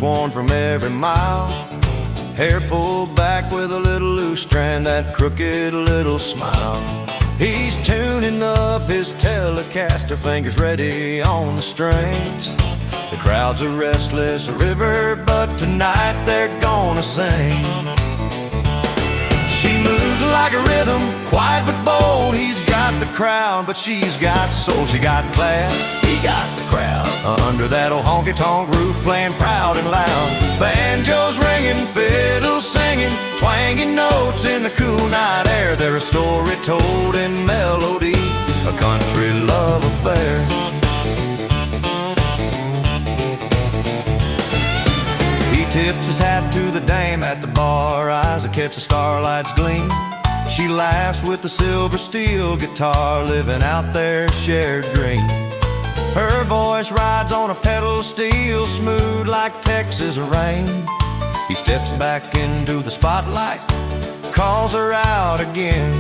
worn from every mile. Hair pulled back with a little loose strand, that crooked little smile. He's tuning up his Telecaster, fingers ready on the strings. The crowd's a restless river, but tonight they're gonna sing. She moves like a rhythm, quiet but bold. He's got the crowd, but she's got soul. She got class, he got the crowd. Under that old honky-tonk roof, playing proud and loud. Banjos ringing, fiddles singing, twanging notes in the cool night air. They're a story told in melody, a country love affair. He tips his hat to the dame at the bar, eyes that catch the starlight's gleam. She laughs with the silver steel guitar, living out their shared dream. Her voice rides on a pedal steel, smooth like Texas rain. He steps back into the spotlight, calls her out again.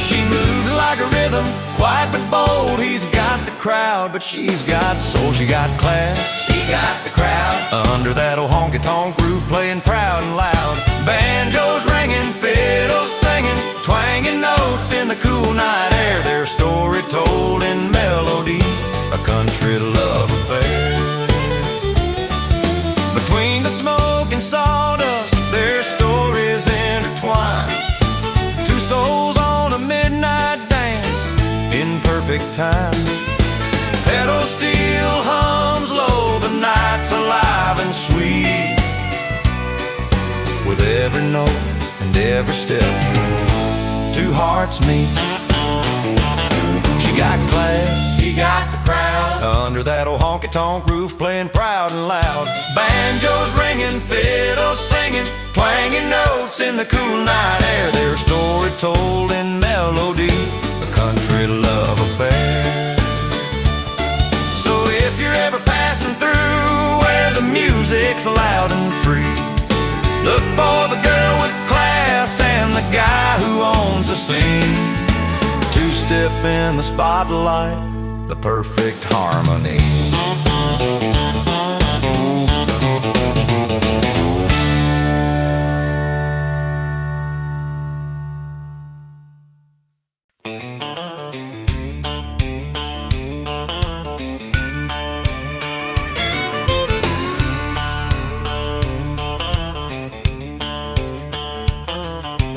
She moves like a rhythm, quiet but bold. He's got the crowd, but she's got soul. She got class, she got the crowd. Under that old honky-tonk roof, playing proud and loud. Banjos ringing, fiddles singing, twanging notes in the cool night air. Their story told in melody, a country love affair. Between the smoke and sawdust, their stories intertwine. Two souls on a midnight dance in perfect time. Pedal steel hums low, the night's alive and sweet. With every note and every step, two hearts meet. She got class, he got the crowd. Under that old honky-tonk roof, playing proud and loud. Banjos ringing, fiddles singing, twanging notes in the cool night air. Their story told in melody, a country love affair. So if you're ever passing through where the music's loud and free, look for the girl with class and the guy who owns the scene. Two-step in the spotlight, the perfect harmony.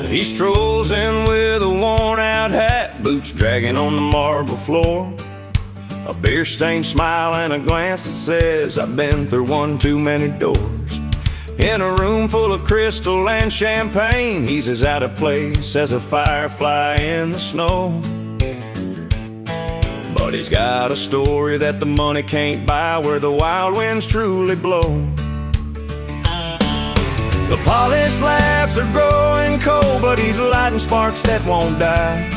He strolls in with a worn-out hat, boots dragging on the marble floor. A beer-stained smile and a glance that says, I've been through one too many doors. In a room full of crystal and champagne, he's as out of place as a firefly in the snow. But he's got a story that the money can't buy, where the wild winds truly blow. The polished laughs are growing cold, but he's lighting sparks that won't die.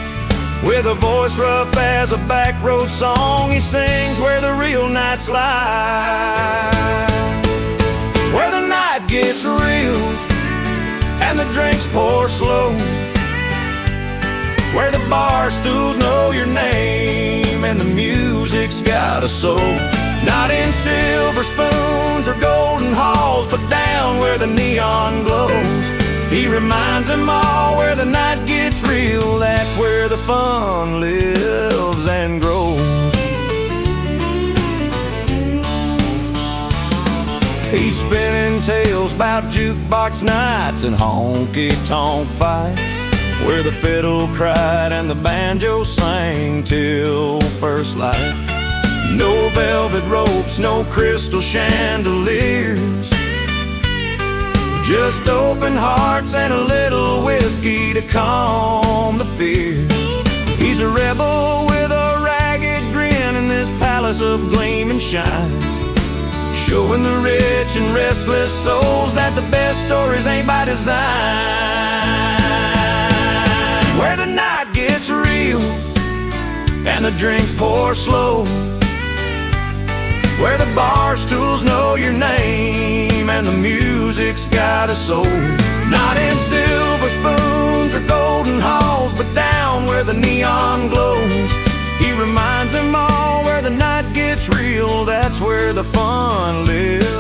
With a voice rough as a back road song, he sings where the real nights lie. Where the night gets real and the drinks pour slow. Where the bar stools know your name and the music's got a soul. Not in silver spoons or golden halls, but down where the neon glows. He reminds them all where the night gets real, that's where the fun lives and grows. He's spinning tales about jukebox nights and honky-tonk fights, where the fiddle cried and the banjo sang till first light. No velvet ropes, no crystal chandeliers, just open hearts and a little whiskey to calm the fears. He's a rebel with a ragged grin in this palace of gleam and shine, showing the rich and restless souls that the best stories ain't by design. Where the night gets real and the drinks pour slow, where the bar stools know your name and the music's got a soul. Not in silver spoons or golden halls, but down where the neon glows. He reminds them all where the night gets real, that's where the fun lives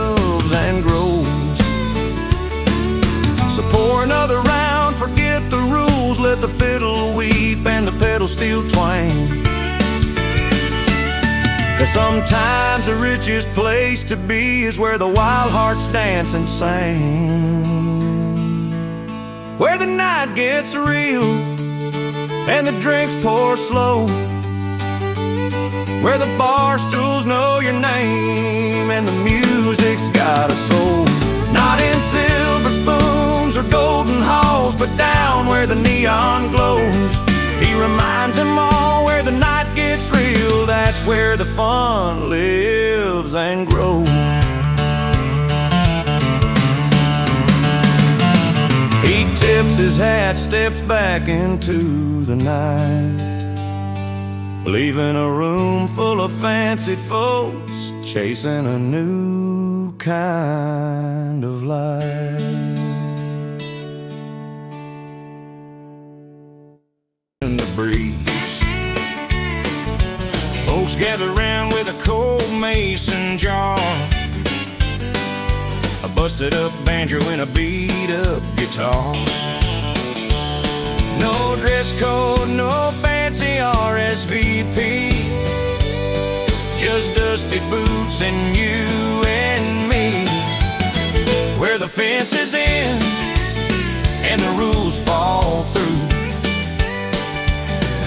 steel twang. 'Cause sometimes the richest place to be is where the wild hearts dance and sing, where the night gets real and the drinks pour slow, where the bar stools know your name and the music's got a soul. Not in silver spoons or golden halls, but down where the neon glows. He reminds them all where the night gets real, that's where the fun lives and grows. He tips his hat, steps back into the night, leaving a room full of fancy folks chasing a new kind of life. In the breeze, folks gather round with a cold mason jar, a busted up banjo and a beat up guitar. No dress code, no fancy RSVP, just dusty boots and you and me, where the fence is in and the rules fall through.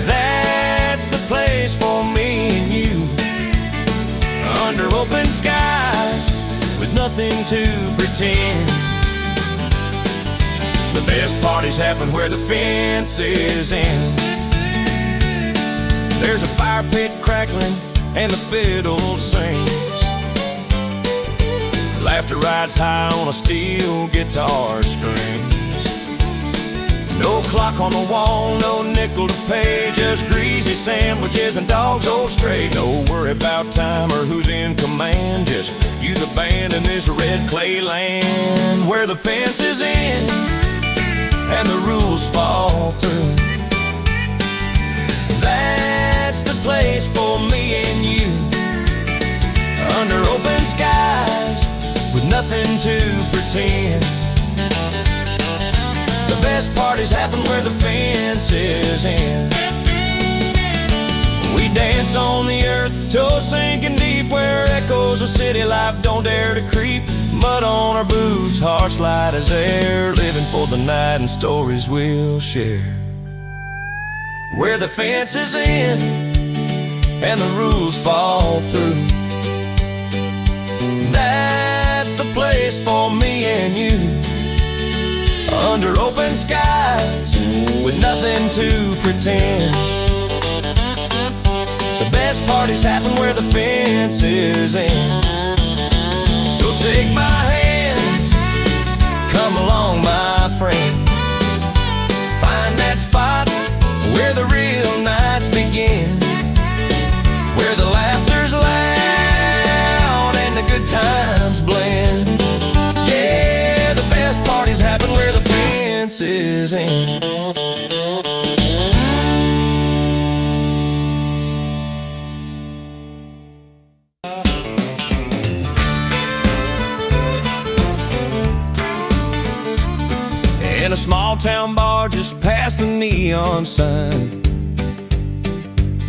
That's the place for me and you, under open skies with nothing to pretend. The best parties happen where the fence is in. There's a fire pit crackling and the fiddle sings. Laughter rides high on a steel guitar strings. No clock on the wall, no nickel to pay, just greasy sandwiches and dogs all straight. No worry about time or who's in command, just you the band in this red clay land, where the fence is in and the rules fall through. That's the place for me and you, under open skies with nothing to pretend. The best parties happen where the fence is in. We dance on the earth, toes sinking deep, where echoes of city life don't dare to creep. Mud on our boots, hearts light as air, living for the night and stories we'll share. Where the fence is in and the rules fall through. That's the place for me and you, under open skies with nothing to pretend. The best parties happen where the fence is in. So take my hand, come along my friend, find that spot where the real nights begin, where the laughter's loud and the good times blend. Yeah, the best parties happen where the fence is in. In a small town bar just past the neon sign,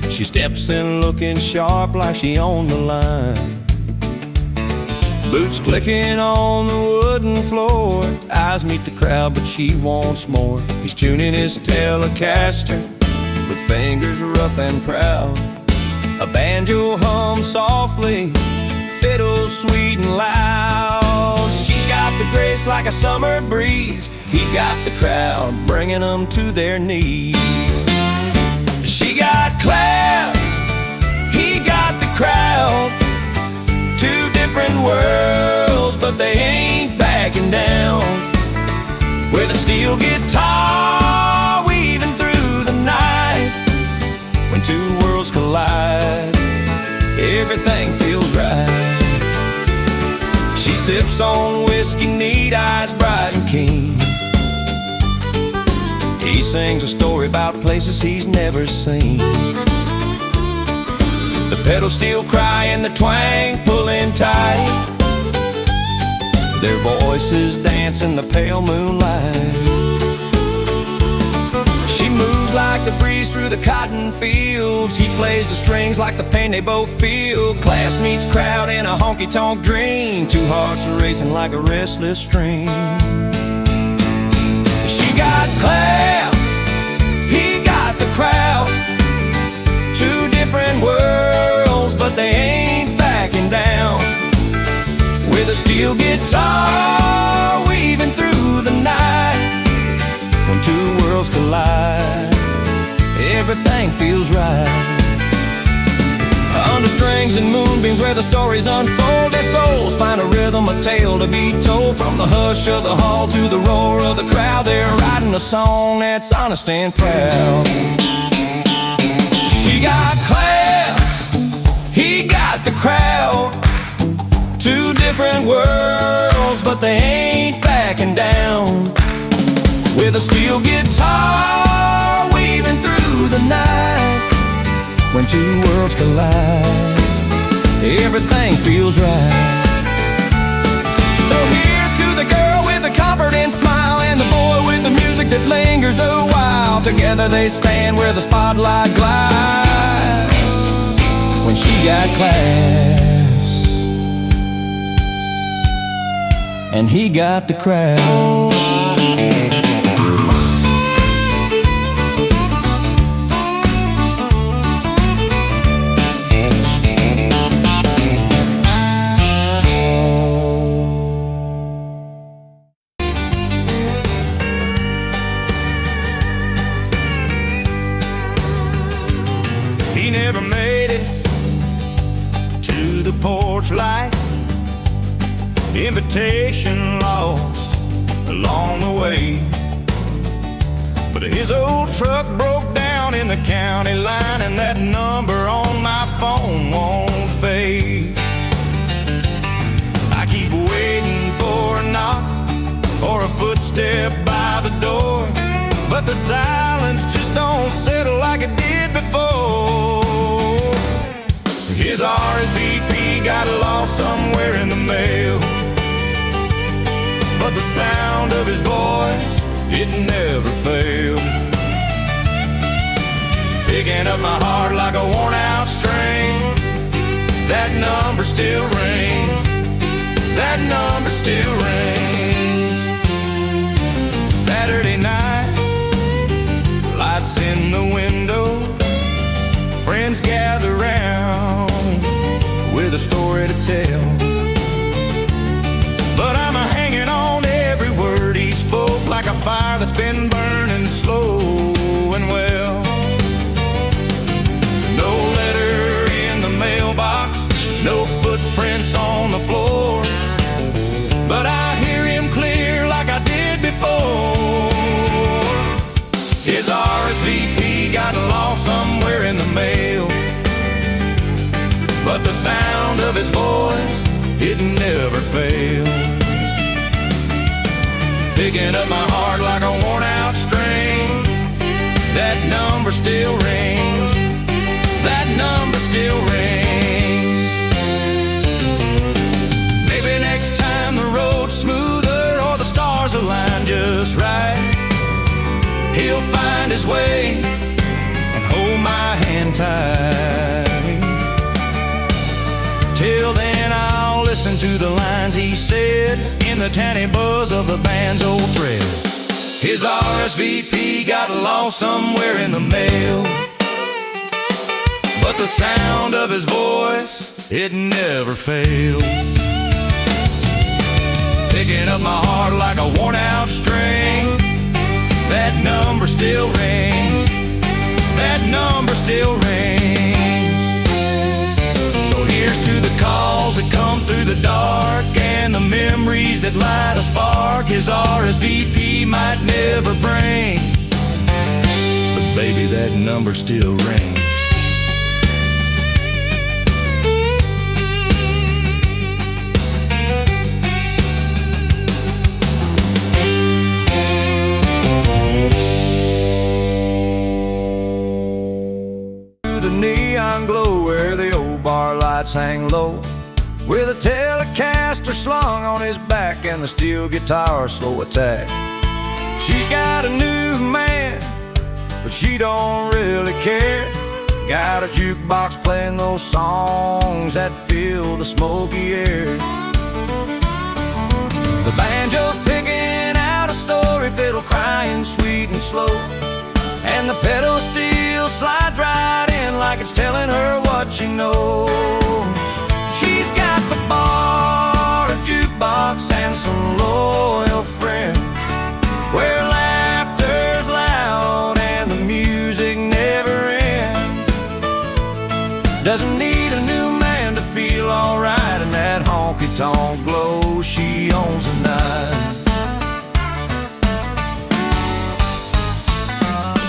she steps in looking sharp like she owned the line. Boots clicking on the wooden floor, eyes meet the crowd but she wants more. He's tuning his Telecaster with fingers rough and proud. A banjo hums softly, fiddle sweet and loud. She's got the grace like a summer breeze, he's got the crowd bringing them to their knees. She got class, he got the crowd, two different worlds but they ain't backing down. With a steel guitar weaving through the night, when two worlds collide, everything feels right. She sips on whiskey, neat eyes bright and keen. He sings a story about places he's never seen. The pedals still cry and the twang pulling tight, their voices dance in the pale moonlight. She moves moves like the breeze through the cotton fields. He plays the strings like the pain they both feel. Class meets crowd in a honky-tonk dream. Two hearts are racing like a restless stream. She got class, he got the crowd. Two different worlds, but they ain't backing down. With a steel guitar weaving through the night. When two worlds collide, everything feels right. Under strings and moonbeams where the stories unfold, their souls find a rhythm, a tale to be told. From the hush of the hall to the roar of the crowd, they're writing a song that's honest and proud. She got class, he got the crowd. Two different worlds, but they ain't backing down. With a steel guitar weaving through the night. When two worlds collide, everything feels right. So here's to the girl with the confident smile, and the boy with the music that lingers a while. Together they stand where the spotlight glides. When she got class, and he got the crowd. He never made it to the porch light. Invitation lost along the way. But his old truck broke down in the county line, and that number on my phone won't fade. I keep waiting for a knock or a footstep by the door, but the silence just don't settle like it did before. His RSVP got lost somewhere in the mail, but the sound of his voice, it never failed. Picking up my heart like a worn out string. That number still rings. That number still rings. Saturday night, lights in the window. Friends gather round with a story to tell. But I'm hanging on to every word he spoke, like a fire that's been burning slow and well. No letter in the mailbox, no footprints on the floor, but I hear him clear like I did before. His RSVP got lost somewhere in the mail, but the sound of his voice, it never failed. Picking up my heart like a worn out string. That number still rings. That number still rings. Maybe next time the road's smoother or the stars align just right, he'll find his way and hold my hand tight. Till then I'll listen to the lines he said in the tanny buzz of the band's old thread. His RSVP got lost somewhere in the mail, but the sound of his voice, it never failed. Picking up my heart like a worn out string. That number still rings. That number still rings. So here's to the calls that come through the dark, and the memories that light a spark. His RSVP might never bring, but baby, that number still rings. The neon glow where the old bar lights hang low, with a Telecaster slung on his back and the steel guitar slow attack. She's got a new man but she don't really care. Got a jukebox playing those songs that fill the smoky air. The banjo's picking out a story fiddle, crying sweet and slow, and the pedal steel slides right in like it's telling her what she knows. She's got the bar, a jukebox, and some loyal friends, where laughter's loud and the music never ends. Doesn't need a new man to feel alright in that honky-tonk glow. She owns the night.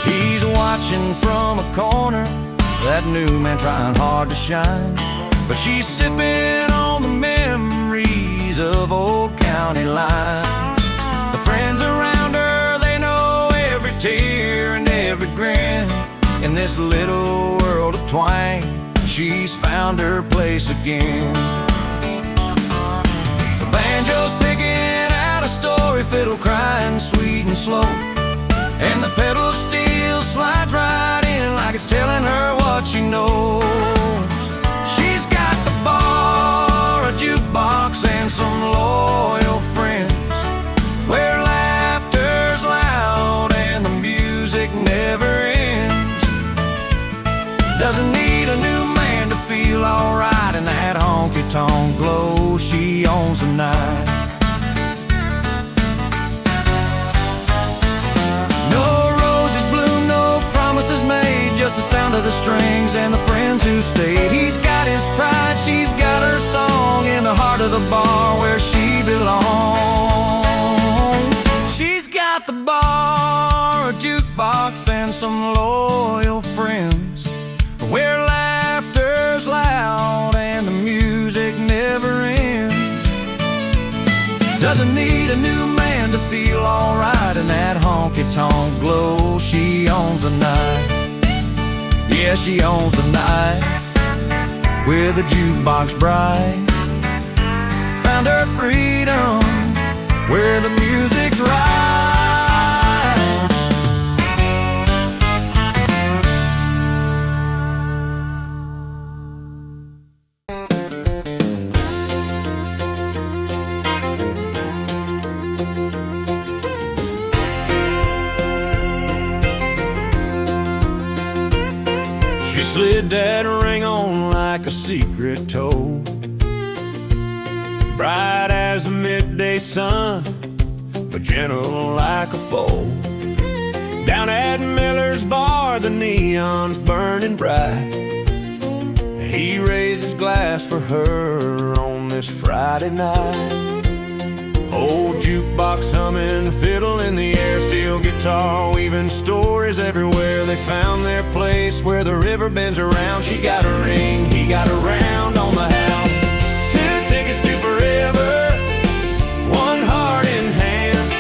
He's watching from a corner, that new man trying hard to shine, but she's sipping on the memories of old county lines. The friends around her, they know every tear and every grin. In this little world of twang, she's found her place again. The banjo's picking out a story fiddle, crying sweet and slow, and the pedal steel slides right in like it's telling her what she knows. She's got the bar, a jukebox, and some loyal friends, where laughter's loud and the music never ends. Doesn't need a new man to feel alright in that honky-tonk glow. She owns the night. Just the sound of the strings and the friends who stayed. He's got his pride, she's got her song, in the heart of the bar where she belongs. She's got the bar, a jukebox, and some loyal friends, where laughter's loud and the music never ends. Doesn't need a new man to feel alright in that honky-tonk glow. She owns the night. Yeah, she owns the night. With a jukebox bride, found her freedom where the music's right. Slid that ring on like a secret toe, bright as the midday sun, but gentle like a foe. Down at Miller's bar, the neon's burning bright. He raised his glass for her on this Friday night. Old jukebox humming, fiddle in the air, steel guitar weaving stories everywhere. They found their place where the river bends around. She got a ring, he got a round on the house. 2 tickets to forever, one heart in hand.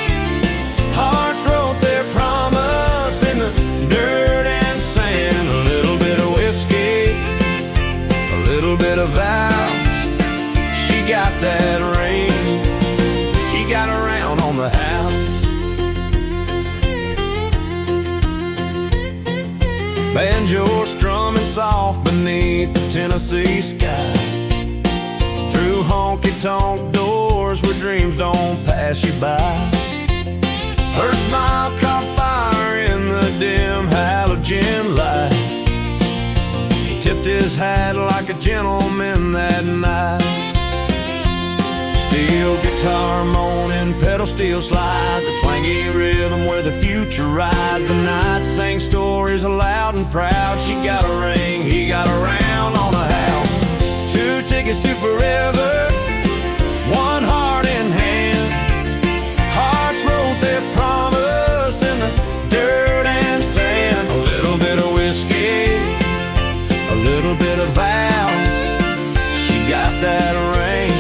Hearts wrote their promise in the dirt and sand. A little bit of whiskey, a little bit of vows. She got that ring, got around on the house. Banjo strumming soft beneath the Tennessee sky, through honky-tonk doors where dreams don't pass you by. Her smile caught fire in the dim halogen light. He tipped his hat like a gentleman that night. Steel guitar moaning, pedal steel slides, a twangy rhythm where the future rides. The night sang stories aloud and proud. She got a ring, he got a round on the house. 2 tickets to forever, one heart in hand. Hearts wrote their promise in the dirt and sand. A little bit of whiskey, a little bit of vows. She got that ring,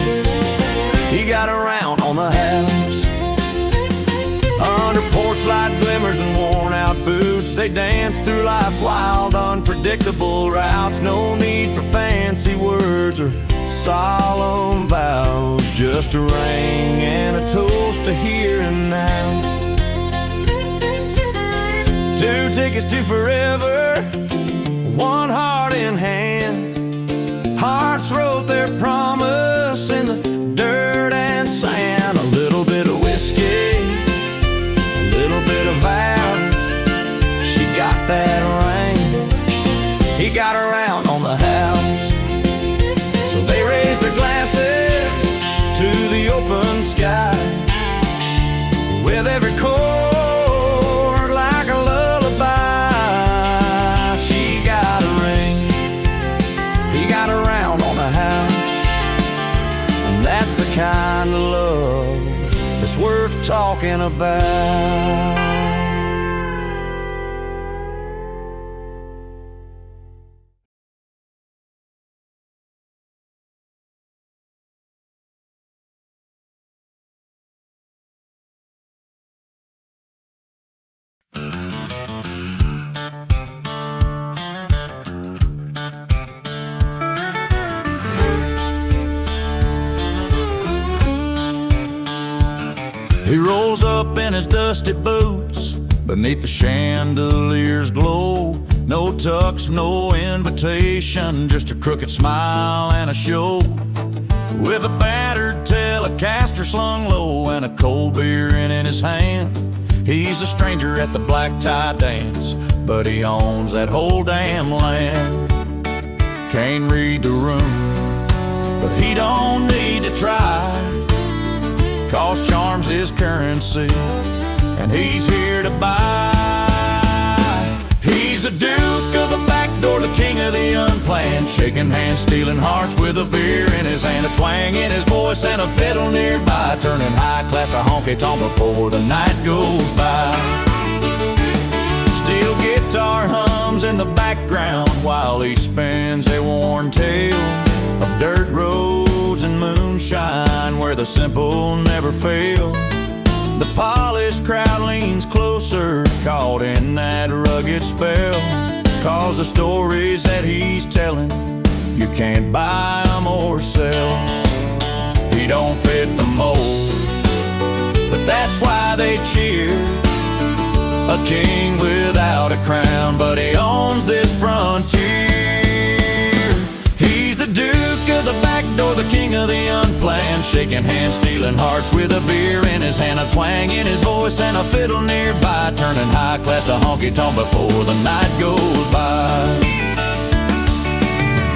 he got around on the house. Under porch light glimmers and worn out boots, they dance through life's wild, unpredictable routes. No need for fancy words or solemn vows, just a ring and a toast to here and now. 2 tickets to forever, 1 heart in hand. Hearts wrote their promise in the dirt and sand. A little bit of whiskey, a little bit of vows. She got that ring, he got around on the house. So they raised their glasses to the open sky, with every chord like a lullaby. She got a ring, he got around on the house. And that's the kind of love that's worth talking about. He rolls up in his dusty boots, beneath the chandelier's glow. No tux, no invitation, just a crooked smile and a show. With a battered Telecaster slung low and a cold beer in his hand. He's a stranger at the black tie dance, but he owns that whole damn land. Can't read the room, but he don't need to try, 'cause charm's his currency, and he's here to buy. He's a duke of the back door, the king of the unplanned, shaking hands, stealing hearts with a beer in his hand, a twang in his voice and a fiddle nearby, turning high class to honky-tonk before the night goes by. Steel guitar hums in the background while he spins a worn tale of dirt roads and moonshine where the simple never fail. The polished crowd leans closer, caught in that rugged spell, 'cause the stories that he's telling, you can't buy them or sell. He don't fit the mold, but that's why they cheer. A king without a crown, but he owns this frontier. He's the duke of the back door, the king of the unplanned, shaking hands, stealing hearts with a beer in his hand, a twang in his voice and a fiddle nearby, turning high class to honky-tonk before the night goes by.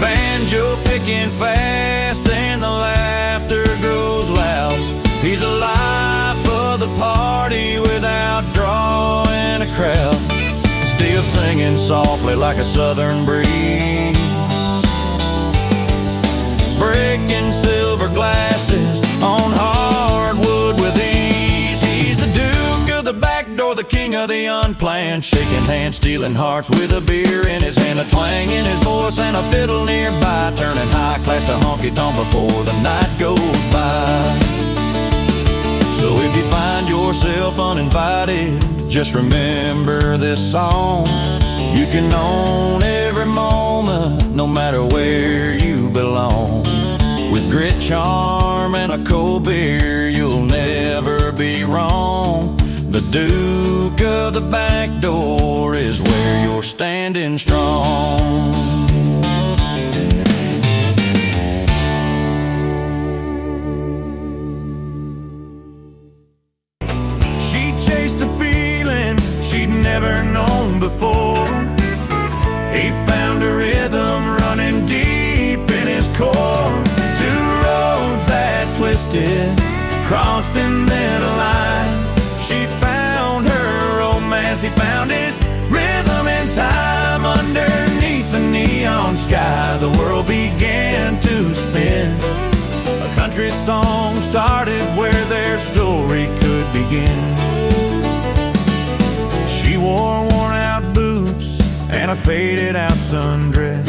Banjo picking fast and the laughter grows loud. He's the life of the party without drawing a crowd, still singing softly like a southern breeze, breaking silver glasses on hardwood with ease. He's the duke of the back door, the king of the unplanned, shaking hands, stealing hearts with a beer in his hand, a twang in his voice and a fiddle nearby, turning high class to honky-tonk before the night goes by. So if you find yourself uninvited, just remember this song. You can own every moment, no matter where you belong. With grit, charm, and a cold beer, you'll never be wrong. The Duke of the back door is where you're standing strong. Never known before. He found a rhythm running deep in his core. 2 roads that twisted, crossed and then aligned. She found her romance, he found his rhythm in time. Underneath the neon sky, the world began to spin. A country song started where their story could begin. She wore worn-out boots and a faded-out sundress.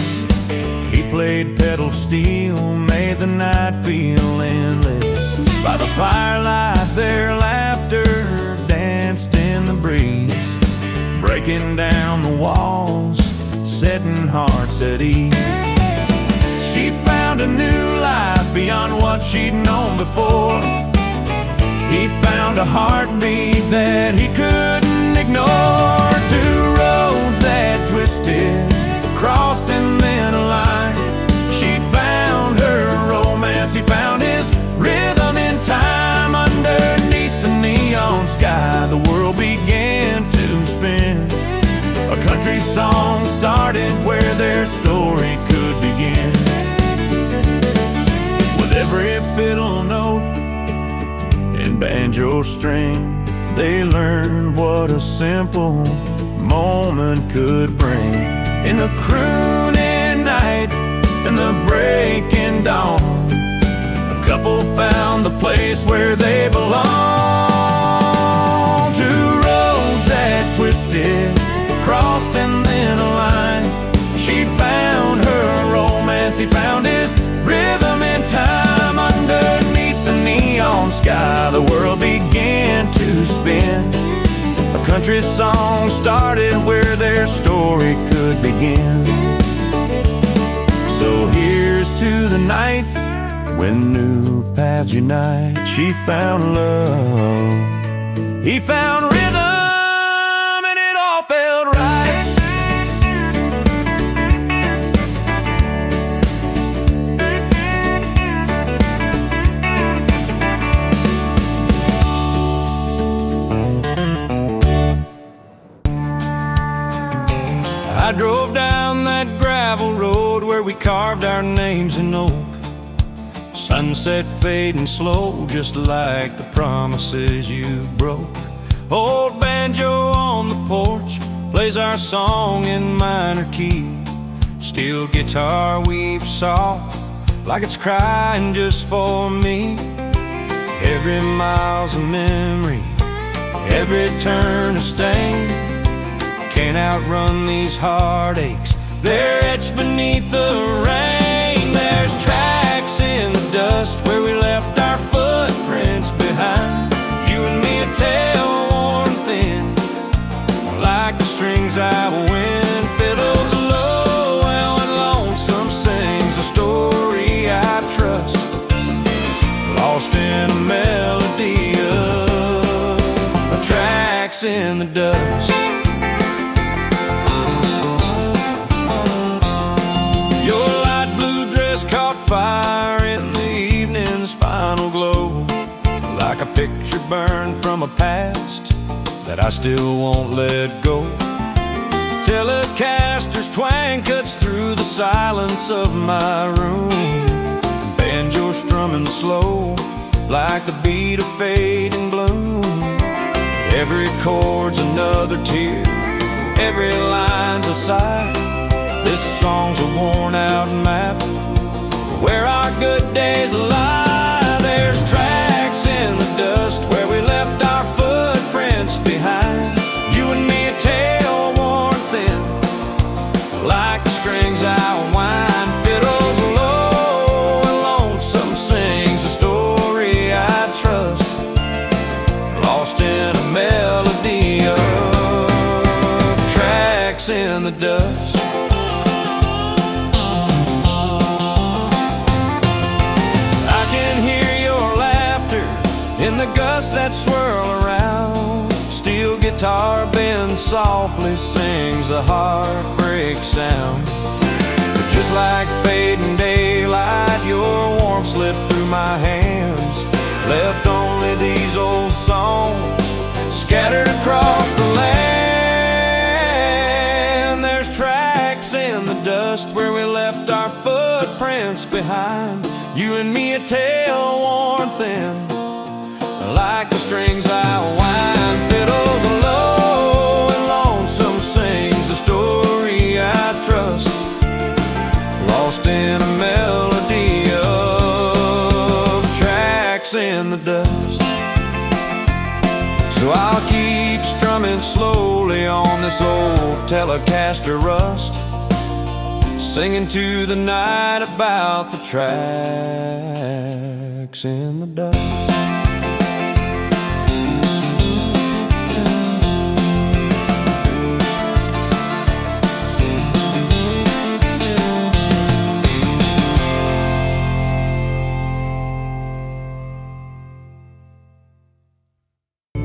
He played pedal steel, made the night feel endless. By the firelight, their laughter danced in the breeze, breaking down the walls, setting hearts at ease. She found a new life beyond what she'd known before. He found a heartbeat that he couldn't ignore. 2 twisted, crossed and then aligned. She found her romance, he found his rhythm in time. Underneath the neon sky, the world began to spin. A country song started where their story could begin. With every fiddle note and banjo string, they learned what a simple moment could bring. In the crooning night and the breaking dawn, a couple found the place where they belong. Two roads that twisted, crossed and then aligned. She found her romance, he found his rhythm in time. Underneath the neon sky, the world began to spin. A country song started where their story could begin. So here's to the nights when new paths unite. She found love, he found rhythm, and it all felt right. I drove down that gravel road where we carved our names in oak. Sunset fading slow, just like the promises you broke. Old banjo on the porch plays our song in minor key. Steel guitar weeps soft, like it's crying just for me. Every mile's a memory, every turn a stain. Can't outrun these heartaches, they're etched beneath the rain. There's tracks in the dust where we left our footprints behind. You and me, a tale worn thin, like the strings out of wind. Fiddles low and lonesome sings a story I trust, lost in a melody of tracks in the dust. Caught fire in the evening's final glow, like a picture burned from a past that I still won't let go. Telecaster's twang cuts through the silence of my room. Banjo strumming slow, like the beat of fading bloom. Every chord's another tear, every line's a sigh. This song's a worn-out map where our good days lie. There's tracks in the dust where we left our footprints behind. You and me, a tale worn thin, like the strings I wind. Fiddles low and lonesome sings a story I trust, lost in a melody of tracks in the dust. In the gusts that swirl around, steel guitar bends softly, sings a heartbreak sound. But just like fading daylight, your warmth slipped through my hands, left only these old songs scattered across the land. There's tracks in the dust where we left our footprints behind. You and me, a tale worn thin, like the strings I wind. Fiddles low and lonesome sings the story I trust, lost in a melody of tracks in the dust. So I'll keep strumming slowly on this old Telecaster rust, singing to the night about the tracks in the dust.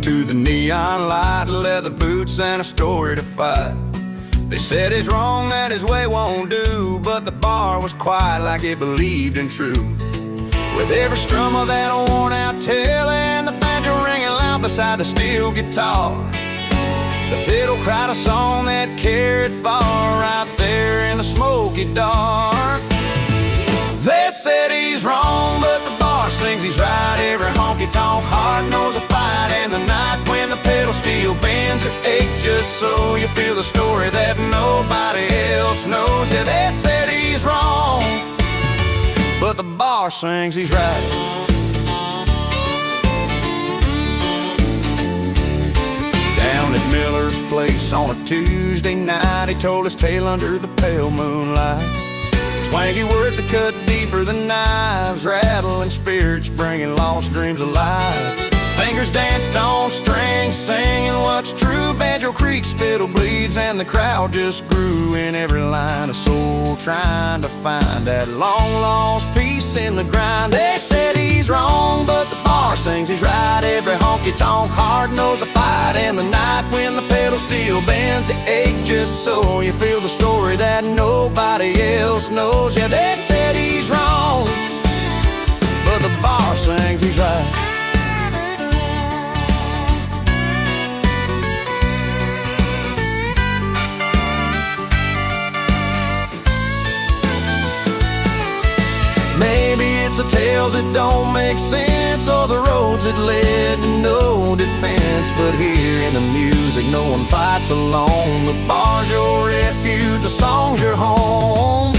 To the neon light, leather boots, and a story to fight. They said it's wrong that his way won't do, but the bar was quiet like it believed in truth. With every strum of that worn out tail and the banjo ringing loud beside the steel guitar, the fiddle cried a song that carried far out there in the smoky dark. They said he's wrong, but the bar sings he's right. Every honky-tonk heart knows a fight, and the night when the pedal steel bends it ache just so you feel the story that nobody else knows. Yeah, they said he's wrong, but the bar sings he's right. Down at Miller's place on a Tuesday night, he told his tale under the pale moonlight. Swanky words that cut deeper than knives, rattling spirits, bringing lost dreams alive. Fingers danced on strings, singing what's true. Banjo creaks, fiddle bleeds, and the crowd just grew in every line. A soul trying to find that long-lost peace in the grind. They said he's wrong, but the bar sings he's right. Every honky-tonk heart knows a fight, and the night when the pedal steel bends the ache just so you feel the story that nobody else knows. Yeah, they said he's wrong, but the bar sings he's right. Maybe it's the tales that don't make sense, or the roads that led to no defense. But here in the music, no one fights alone. The bar's your refuge, the song's your home.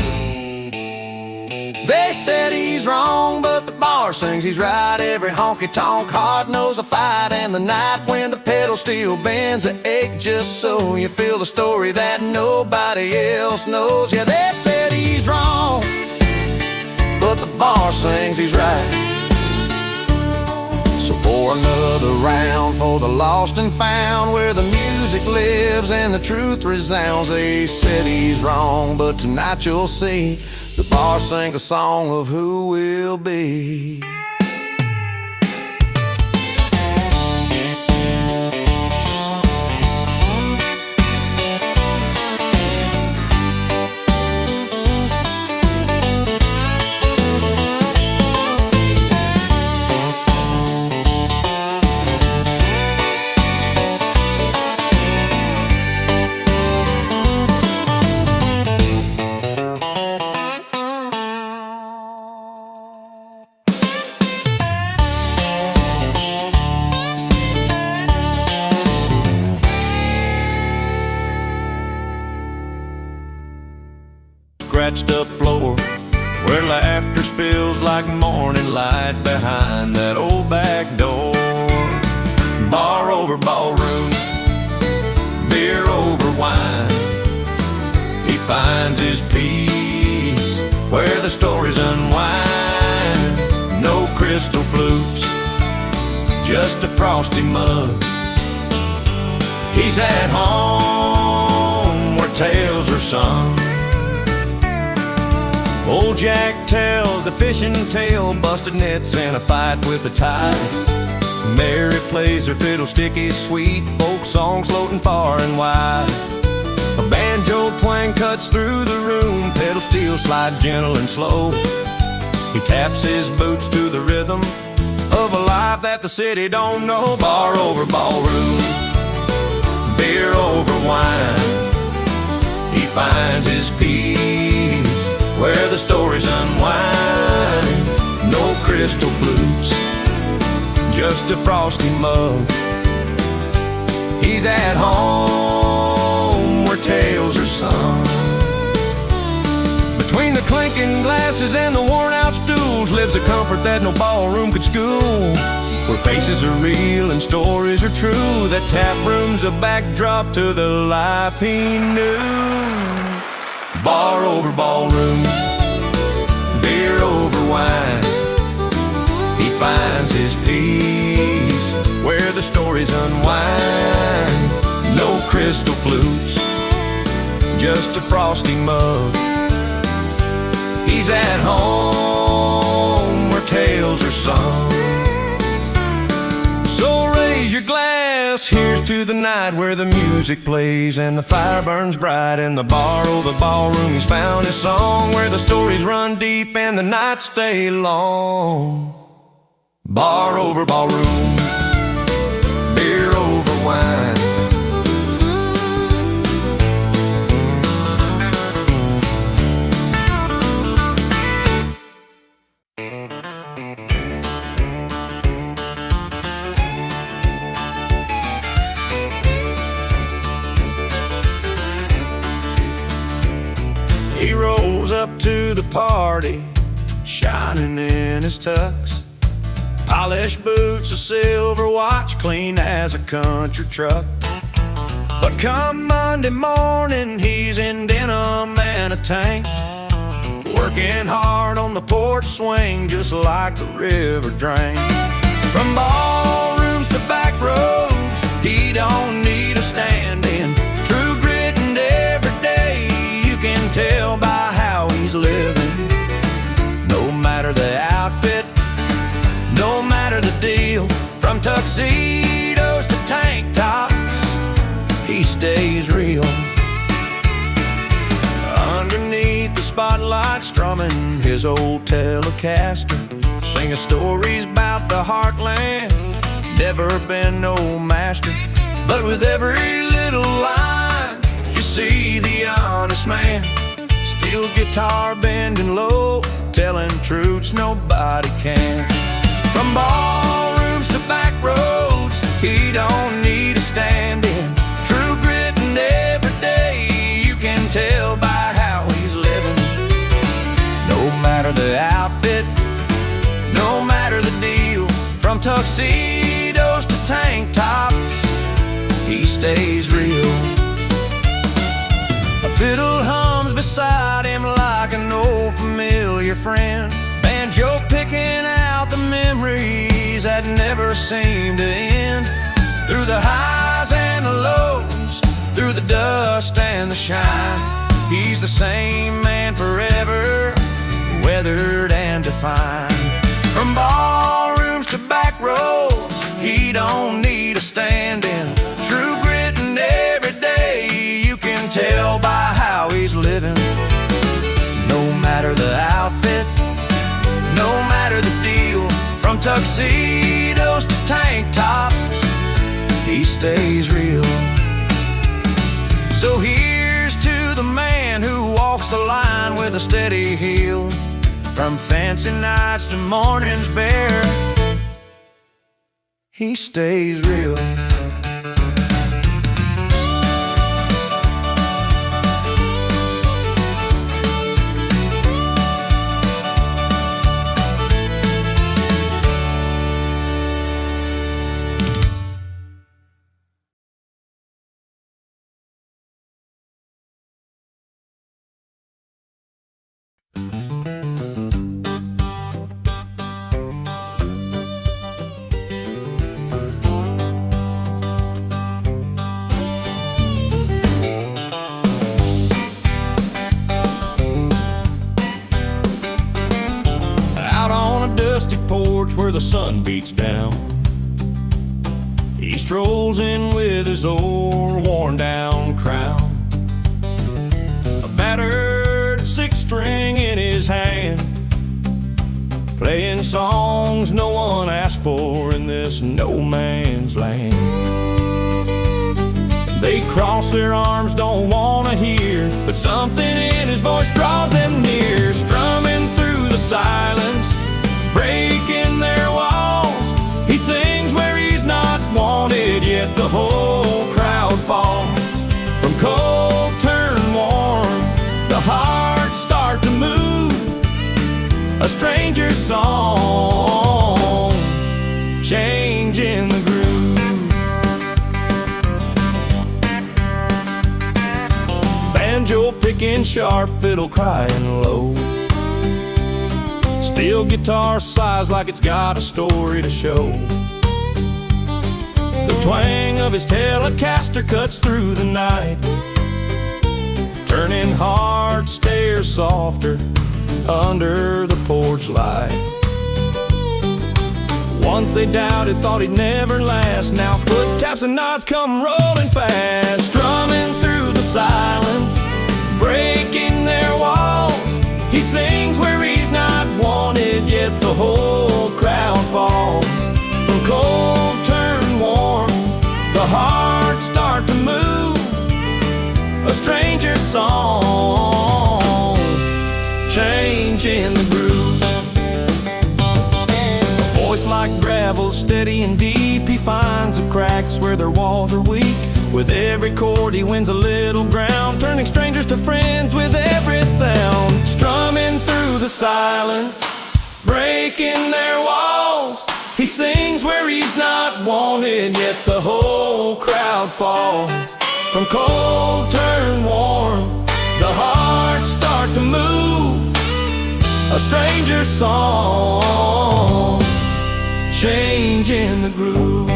They said he's wrong, but the bar sings he's right. Every honky-tonk heart knows a fight, and the night when the pedal steel bends the ache just so you feel the story that nobody else knows. Yeah, they said he's wrong, but the bar sings he's right. So pour another round for the lost and found, where the music lives and the truth resounds. They said he's wrong, but tonight you'll see the bar sing a song of who will be. Scratched up floor where laughter spills like morning light behind that old back door. Bar over ballroom, beer over wine. He finds his peace where the stories unwind. No crystal flutes, just a frosty mug. He's at home where tales are sung. Old Jack tells a fishing tale, busted nets and a fight with the tide. Mary plays her fiddle sticky sweet, folk songs floating far and wide. A banjo twang cuts through the room, pedal steel slide gentle and slow. He taps his boots to the rhythm of a life that the city don't know. Bar over ballroom, beer over wine. He finds his peace where the stories unwind. No crystal flutes, just a frosty mug. He's at home where tales are sung. Between the clinking glasses and the worn out stools lives a comfort that no ballroom could school, where faces are real and stories are true. That tap room's a backdrop to the life he knew. Bar over ballroom, beer over wine. He finds his peace where the stories unwind. No crystal flutes, just a frosty mug. He's at home where tales are sung. So raise your glass yes, here's to the night where the music plays and the fire burns bright in the bar or the ballroom. He's found his song where the stories run deep and the nights stay long. Bar over ballroom, beer over wine. He rolls up to the party, shining in his tux. Polished boots, a silver watch, clean as a country truck. But come Monday morning, he's in denim and a tank, working hard on the porch swing, just like the river drain. From ballrooms to back roads, he don't need a stand-in. True grit and every day, you can tell by how he's living. No matter the outfit, no matter the deal, from tuxedos to tank tops, he stays real. Underneath the spotlight, strumming his old Telecaster, singing stories about the heartland, never been no master. But with every little line, you see the honest man, steel guitar bending low, telling truths nobody can. From ballrooms to back roads, he don't need a stand-in. True grit and every day, you can tell by how he's living. No matter the outfit, no matter the deal, from tuxedos to tank tops, he stays real. A fiddle hums beside him like an old familiar friend, banjo picking out the memories that never seem to end. Through the highs and the lows, through the dust and the shine, he's the same man forever, weathered and defined. From ballrooms to back roads, he don't need a stand-in. True grit and every day, you can tell by how he's living. No matter the outfit, no matter the deal, from tuxedos to tank tops, he stays real. So here's to the man who walks the line with a steady heel. From fancy nights to mornings bare, he stays real. Porch where the sun beats down, he strolls in with his old worn-down crown, a battered six-string in his hand, playing songs no one asked for in this no-man's land. They cross their arms, don't want to hear, but something in his voice draws them near, strumming through the silence, breaking their walls. He sings where he's not wanted, yet the whole crowd falls. From cold turn warm, the hearts start to move, a stranger's song, changing the groove. Banjo picking sharp, fiddle crying low, steel guitar sighs like it's got a story to show. The twang of his Telecaster cuts through the night, turning heart stares softer under the porch light. Once they doubted, thought he'd never last. Now foot taps and nods come rolling fast, strumming through the silence, breaking their walls. He sings where he's not wanted, yet the whole crowd falls. From cold turn warm, the hearts start to move. A stranger's song, changing the groove. A voice like gravel, steady and deep. He finds the cracks where their walls are weak. With every chord he wins a little ground, turning strangers to friends with every sound. Strumming through the silence, breaking their walls. He sings where he's not wanted, yet the whole crowd falls. From cold turn warm, the hearts start to move. A stranger's song, changing the groove.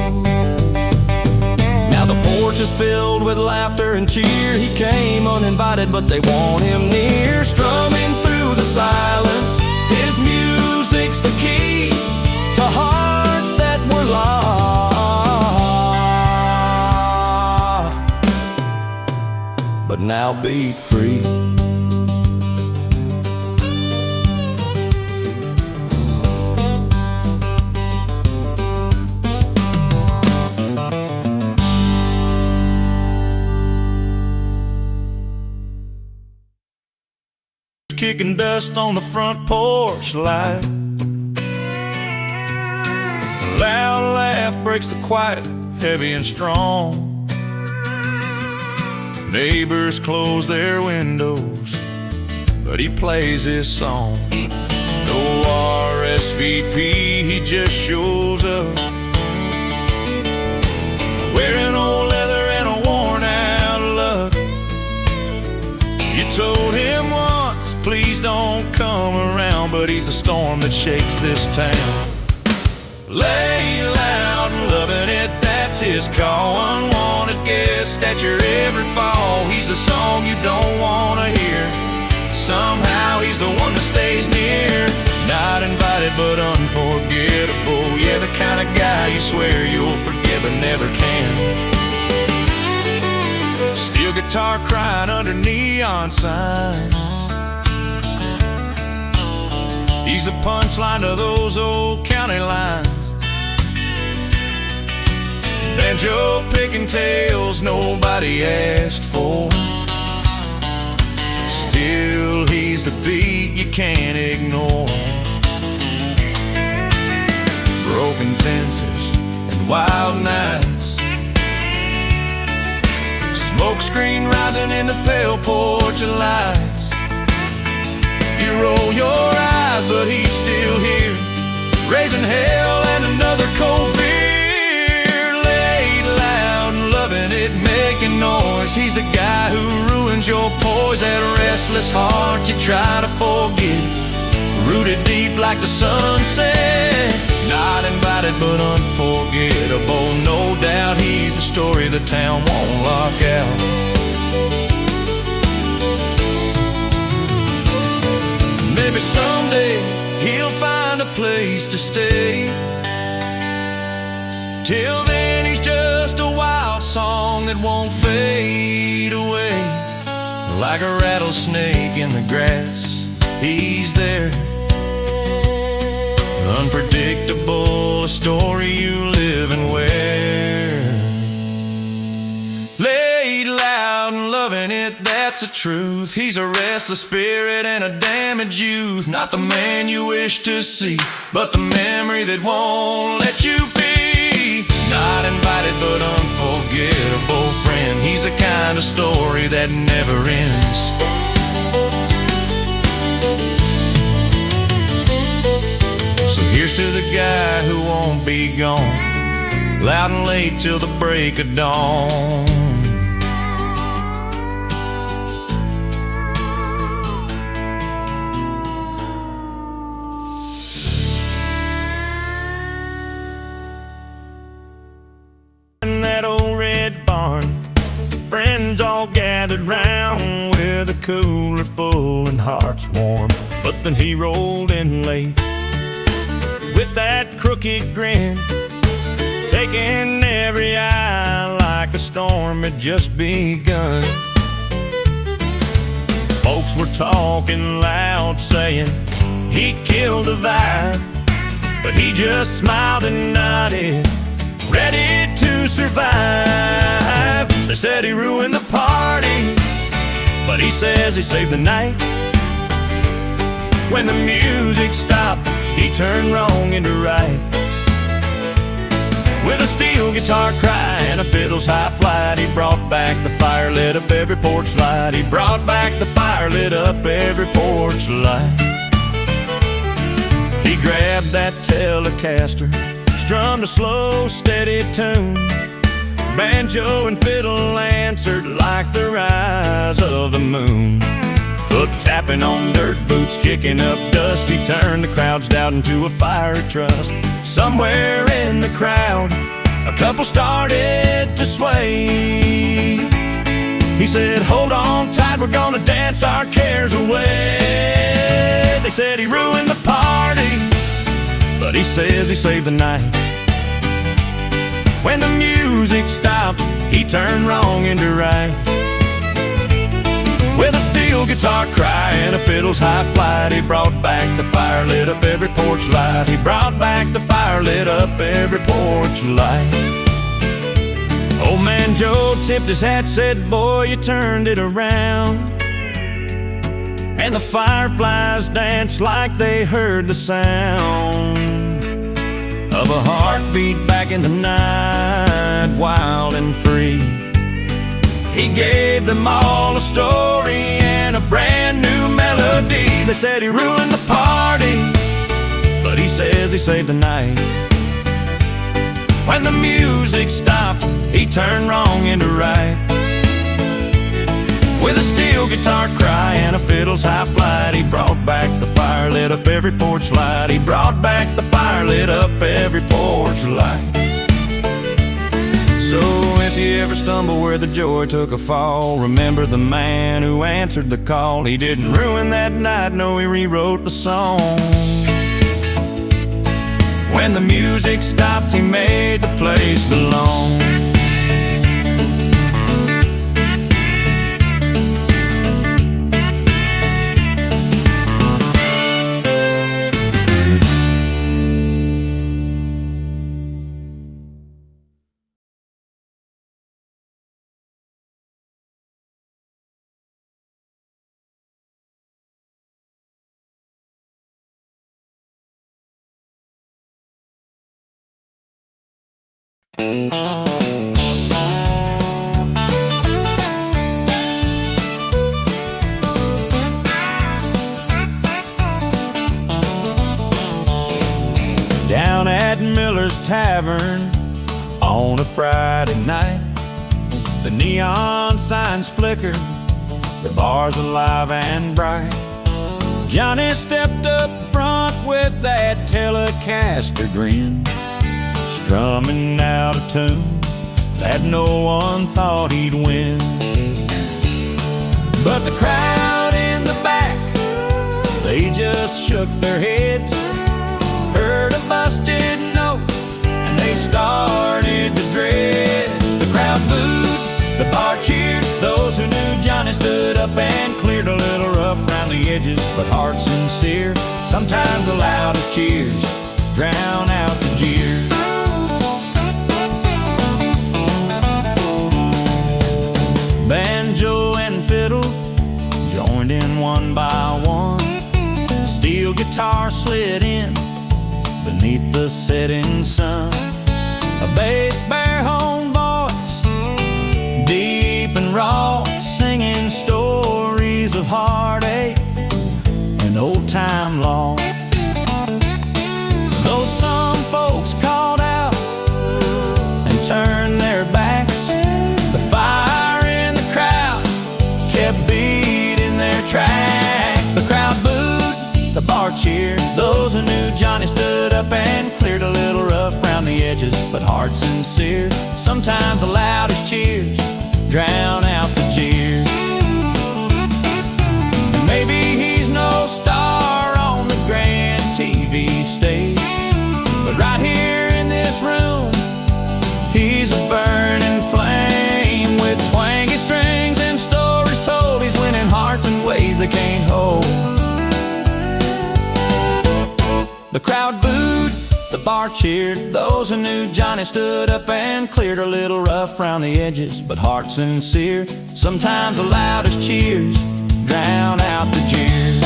Now the porch is filled with laughter and cheer. He came uninvited, but they want him near. Strumming through the silence, his music's the key to hearts that were lost, but now beat free. Kicking dust on the front porch light. A loud laugh breaks the quiet, heavy and strong. Neighbors close their windows, but he plays his song. No RSVP, he just shows up, wearing old leather and a worn out look. You told him once, please don't come around, but he's the storm that shakes this town. Lay loud and loving it, that's his call. Unwanted guest at your every fall. He's the song you don't want to hear. Somehow he's the one that stays near. Not invited but unforgettable. Yeah, the kind of guy you swear you'll forget but never can. Steel guitar crying under neon signs. He's the punchline to those old county lines. Banjo picking tales nobody asked for. Still he's the beat you can't ignore. Broken fences and wild nights, smoke screen rising in the pale porch of lights. You roll your eyes, but he's still here, raising hell and another cold beer. Laid loud and loving it, making noise. He's the guy who ruins your poise. That restless heart you try to forget, rooted deep like the sunset. Not invited but unforgettable. No doubt he's the story the town won't lock out. Maybe someday he'll find a place to stay. Till then he's just a wild song that won't fade away. Like a rattlesnake in the grass, he's there. Unpredictable, a story you live and wear. Laid loud and loving it, that's the truth. He's a restless spirit and a damaged youth. Not the man you wish to see, but the memory that won't let you be. Not invited but unforgettable friend. He's the kind of story that never ends. So here's to the guy who won't be gone, loud and late till the break of dawn. In that old red barn, friends all gathered round with a cooler full and hearts warm. But then he rolled in late, with that crooked grin, taking every eye like a storm had just begun. Folks were talking loud, saying he'd killed the vibe, but he just smiled and nodded, ready to survive. They said he ruined the party, but he says he saved the night. When the music stopped, he turned wrong into right. With a steel guitar cry and a fiddle's high flight, he brought back the fire, lit up every porch light. He brought back the fire, lit up every porch light. He grabbed that Telecaster, strummed a slow, steady tune. Banjo and fiddle answered like the rise of the moon. Foot tapping on dirt, boots kicking up dust, he turned the crowd's doubt into a fiery trust. Somewhere in the crowd, a couple started to sway. He said, hold on tight, we're gonna dance our cares away. They said he ruined the party, but he says he saved the night. When the music stopped, he turned wrong into right. With a steel guitar cry and a fiddle's high flight, he brought back the fire, lit up every porch light. He brought back the fire, lit up every porch light. Old man Joe tipped his hat, said, boy, you turned it around. And the fireflies danced like they heard the sound of a heartbeat back in the night, wild and free. He gave them all a story and a brand new melody. They said he ruined the party, but he says he saved the night. When the music stopped, he turned wrong into right. With a steel guitar cry and a fiddle's high flight, he brought back the fire, lit up every porch light. He brought back the fire, lit up every porch light. So if you ever stumble where the joy took a fall, remember the man who answered the call. He didn't ruin that night, no, he rewrote the song. When the music stopped, he made the place belong. Down at Miller's Tavern on a Friday night, the neon signs flicker, the bar's alive and bright. Johnny stepped up front with that Telecaster grin, strumming out a tune that no one thought he'd win. But the crowd in the back, they just shook their heads, heard a busted note, and they started to dread. The crowd booed, the bar cheered, those who knew Johnny stood up and cleared. A little rough round the edges, but heart sincere. Sometimes the loudest cheers drown out the jeers. Banjo and fiddle joined in one by one. Steel guitar slid in beneath the setting sun. A bass baritone voice, deep and raw, singing stories of heartache and old-time law. Though some folks called out and turned their backs, the fire in the crowd kept beating their tracks. The crowd booed, the bar cheered, those who knew Johnny stood up and cleared. A little rough round the edges, but heart sincere. Sometimes the loudest cheers drown out the jeers. And maybe he's no star on the grand TV stage, The crowd booed, the bar cheered. Those who knew Johnny stood up and cleared. A little rough round the edges, but heart sincere. Sometimes the loudest cheers drown out the jeers.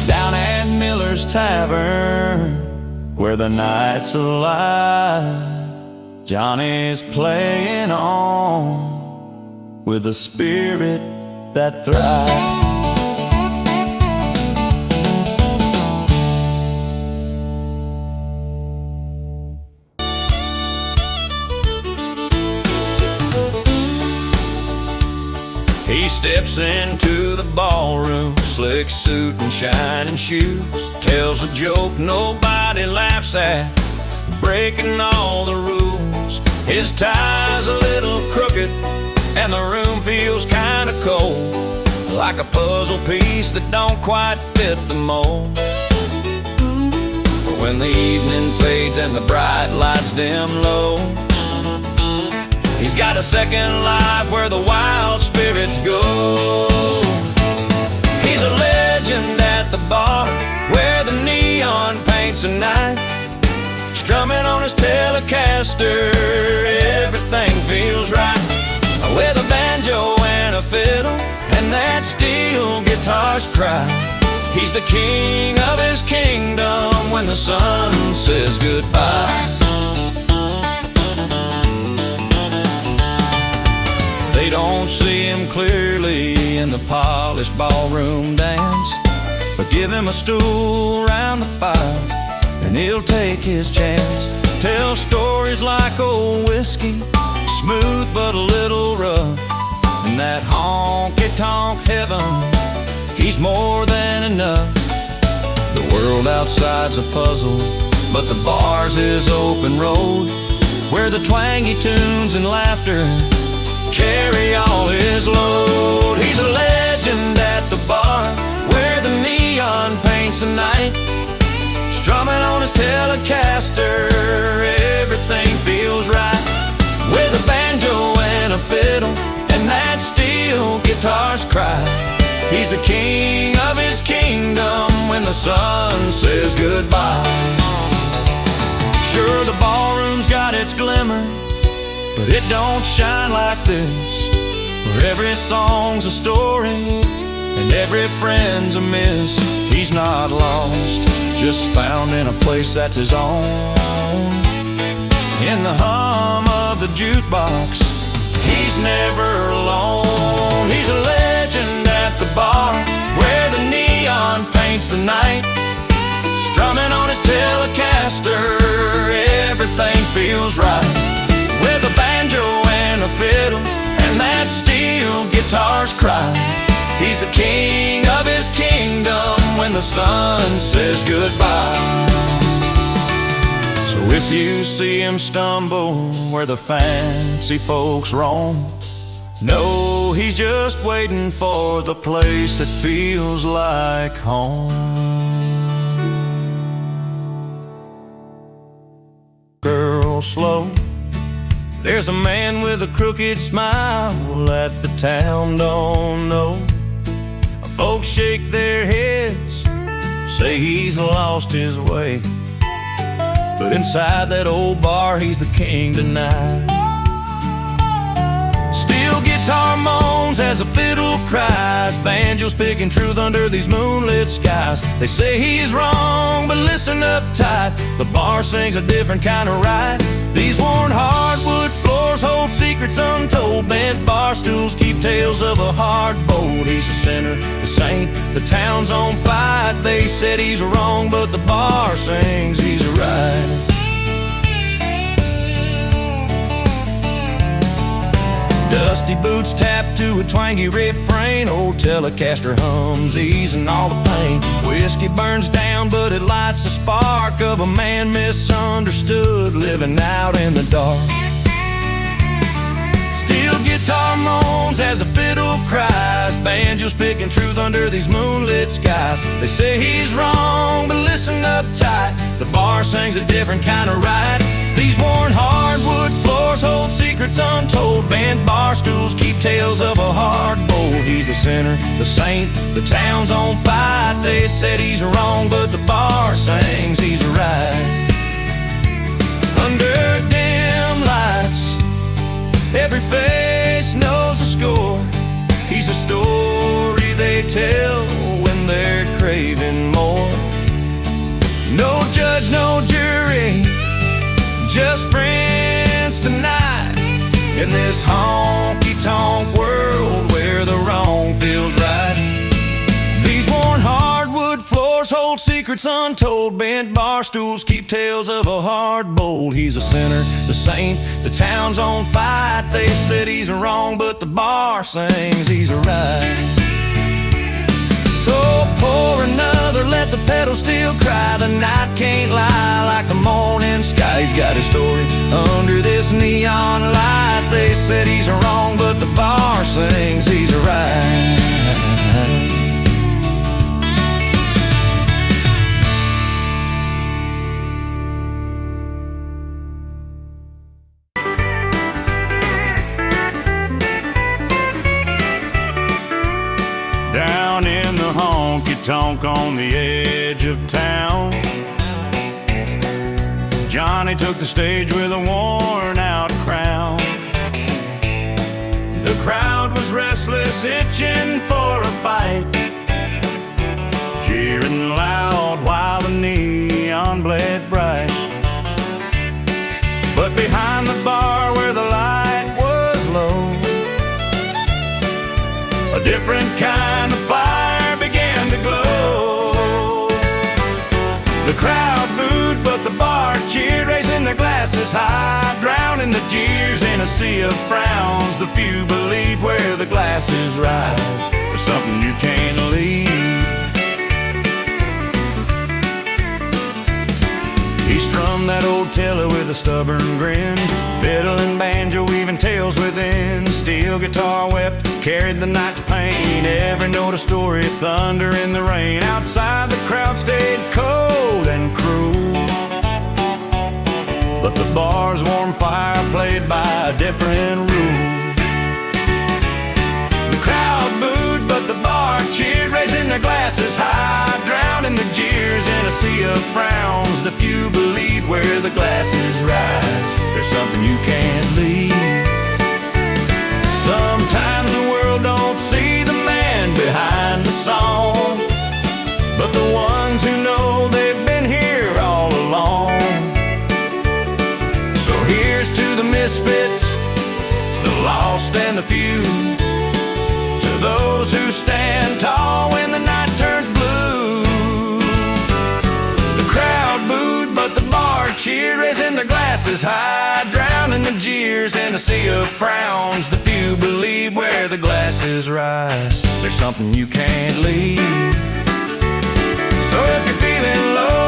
Down at Miller's Tavern, where the night's alive, Johnny's playing on with a spirit that thrives. He steps into the ballroom, slick suit and shining shoes. Tells a joke nobody laughs at, breaking all the rules. His tie's a little crooked, and the room feels kinda cold, like a puzzle piece that don't quite fit the mold. But when the evening fades and the bright lights dim low, he's got a second life where the wild spirits go. He's a legend at the bar, where the neon paints the night. Strumming on his Telecaster, everything feels right. With a banjo and a fiddle, and that steel guitar's cry. He's the king of his kingdom when the sun says goodbye. They don't see him clearly in the polished ballroom dance, but give him a stool around the fire and he'll take his chance. Tell stories like old whiskey, smooth but a little rough. In that honky-tonk heaven, he's more than enough. The world outside's a puzzle, but the bar's his open road, where the twangy tunes and laughter carry all his load. He's a legend at the bar, where the neon paints the night. Strumming on his Telecaster, everything feels right. With a banjo and a fiddle, and that steel guitar's cry. He's the king of his kingdom when the sun says goodbye. Sure, the ballroom's got its glimmer, but it don't shine like this, where every song's a story and every friend's a miss. He's not lost, just found in a place that's his own. In the hum of the jukebox, he's never alone. He's a legend at the bar, where the neon paints the night. Strumming on his Telecaster, everything feels right. With a banjo and a fiddle, and that steel guitar's cry. He's the king of his kingdom when the sun says goodbye. So if you see him stumble where the fancy folks roam, know he's just waiting for the place that feels like home. Girl, slow. There's a man with a crooked smile that the town don't know. Folks shake their heads, say he's lost his way, but inside that old bar, he's the king tonight. Steel guitar moans as a fiddle cries, banjo's picking truth under these moonlit skies. They say he's wrong, but listen up tight, the bar sings a different kind of right. These worn hardwood floors hold secrets untold, bent bar stools keep tales of a hard bold. He's a sinner, the saint, the town's on fight. They said he's wrong, but the bar sings he's right. Dusty boots tap to a twangy refrain, old Telecaster hums, easing all the pain. Whiskey burns down, but it lights the spark of a man misunderstood, living out in the dark. Steel guitar moans as a fiddle cries, banjo's picking truth under these moonlit skies. They say he's wrong, but listen up tight, the bar sings a different kind of right. These worn hearts hardwood floors hold secrets untold. Bent bar stools keep tales of a hard bowl. He's the sinner, the saint, the town's on fight. They said he's wrong, but the bar sings he's right. Under dim lights, every face knows the score. He's a story they tell when they're craving more. No judge, no jury, just friends tonight. In this honky-tonk world where the wrong feels right. These worn hardwood floors hold secrets untold. Bent bar stools keep tales of a hard bowl. He's a sinner, the saint, the town's on fight. They said he's wrong, but the bar sings he's right. So pour another, let the pedal steel cry. The night can't lie like the morning sky. He's got his story under this neon light. They said he's wrong, but the bar sings he's right. Down in the honky-tonk on the edge of town, Johnny took the stage with a worn-out crown. The crowd was restless, itching for a fight, cheering loud while the neon bled bright. But behind the bar where the light was low, a different kind of fire began to glow. The crowd booed, but the bar cheered, raising their glasses high, drowning the jeers in a sea of frowns. The few believed where the glasses rise, there's something you can't leave. He strummed that old telah with a stubborn grin, fiddle and banjo weaving tales within. Steel guitar wept, carried the night's pain, every note a story, thunder in the rain. Outside the crowd stayed cold and cruel, but the bar's warm fire played by a different rule. The crowd booed, but the bar cheered, raising their glasses high, drowning the jeers in a sea of frowns. The few believe where the glasses rise, there's something you can't leave. Sometimes the world don't see the man behind the song, but the ones who know they've been here all along. So here's to the misfits, the lost and the few, to those who stand tall when the night turns blue. The crowd booed, but the bar cheered, raising their glasses high, drowning the jeers in a sea of frowns. The few believe where the glasses rise, there's something you can't leave. So if you're feeling low